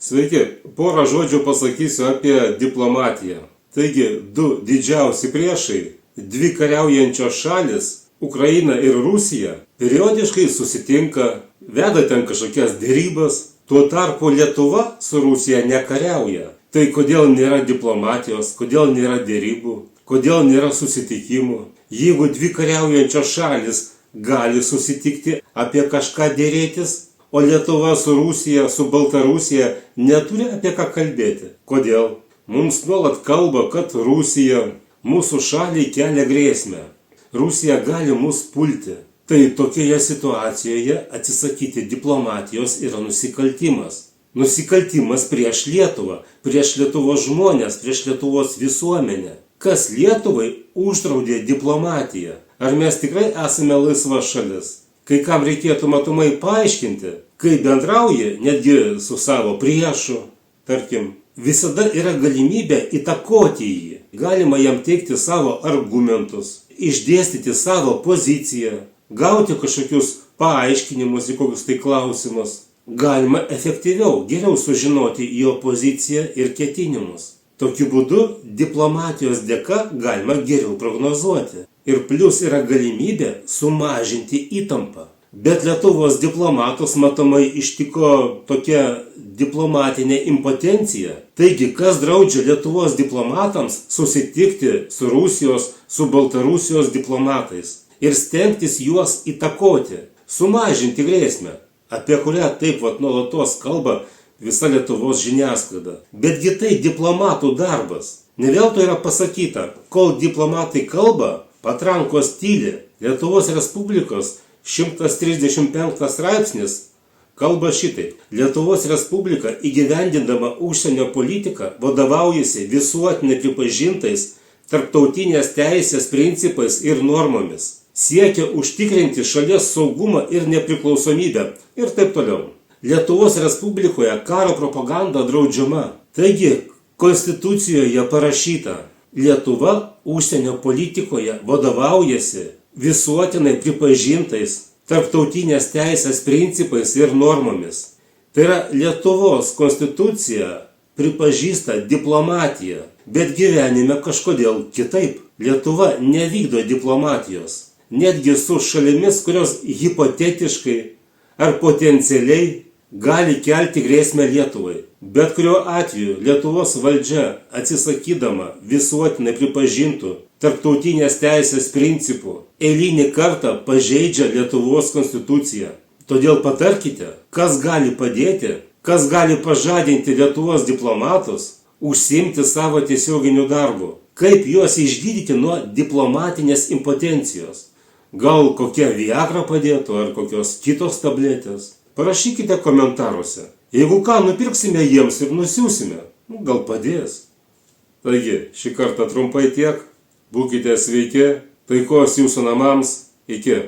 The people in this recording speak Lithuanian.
Sveiki, porą žodžių pasakysiu apie diplomatiją. Taigi, du didžiausi priešai, dvi kariaujančios šalis, Ukraina ir Rusija, periodiškai susitinka, veda ten kažkokias dėrybas, tuo tarpu Lietuva su Rusija nekariauja. Tai kodėl nėra diplomatijos, kodėl nėra dėrybų, kodėl nėra susitikimų? Jeigu dvi kariaujančios šalis gali susitikti apie kažką dėrėtis, o Lietuva su Rusija, su Baltarusija neturi apie ką kalbėti. Kodėl? Mums nuolat kalba, kad Rusija mūsų šaliai kelia grėsmę. Rusija gali mus pulti. Tai tokioje situacijoje atsisakyti diplomatijos yra nusikaltimas. Nusikaltimas prieš Lietuvą, prieš Lietuvos žmonės, prieš Lietuvos visuomenę. Kas Lietuvai uždraudė diplomatiją? Ar mes tikrai esame laisva šalis? Kai kam reikėtų matomai paaiškinti, kai bendrauji netgi su savo priešu, tarkim, visada yra galimybė įtakoti jį. Galima jam teikti savo argumentus, išdėstyti savo poziciją, gauti kažkokius paaiškinimus į kokius tai klausimus. Galima efektyviau, geriau sužinoti jo poziciją ir ketinimus. Tokiu būdu diplomatijos dėka galima geriau prognozuoti. Ir plus yra galimybė sumažinti įtampą. Bet Lietuvos diplomatus matomai ištiko tokia diplomatinė impotencija. Taigi, kas draudžia Lietuvos diplomatams susitikti su Rusijos, su Baltarusijos diplomatais ir stengtis juos įtakoti, sumažinti grėsmę, apie kurią taip nuolatos kalba visa Lietuvos žiniasklaida. Betgi tai diplomatų darbas. Ne veltui yra pasakyta, kol diplomatai kalba, patrankos tyli. Lietuvos Respublikos 135 straipsnis kalba šitaip. Lietuvos Respublika įgyvendindama užsienio politiką vadovaujasi visuotinai pripažintais tarptautinės teisės principais ir normomis. Siekia užtikrinti šalies saugumą ir nepriklausomybę ir taip toliau. Lietuvos Respublikoje karo propaganda draudžiama. Taigi, Konstitucijoje parašyta, Lietuva užsienio politikoje vadovaujasi visuotinai pripažintais tarptautinės teisės principais ir normomis. Tai yra Lietuvos konstitucija pripažįsta diplomatiją, bet gyvenime kažkodėl kitaip. Lietuva nevykdo diplomatijos. Netgi su šalimis, kurios hipotetiškai ar potencialiai gali kelti grėsmę Lietuvai. Bet kuriuo atveju Lietuvos valdžia atsisakydama visuotinai pripažintų tarptautinės teisės principų eilinį kartą pažeidžia Lietuvos konstituciją. Todėl patarkite, kas gali padėti, kas gali pažadinti Lietuvos diplomatus užsiimti savo tiesioginiu darbu. Kaip juos išgydyti nuo diplomatinės impotencijos. Gal kokia Viagra padėtų ar kokios kitos tabletės. Parašykite komentaruose. Jeigu ką, nupirksime jiems ir nusiųsime. Gal padės. Taigi, šį kartą trumpai tiek. Būkite sveiki. Taikos jūsų namams. Iki.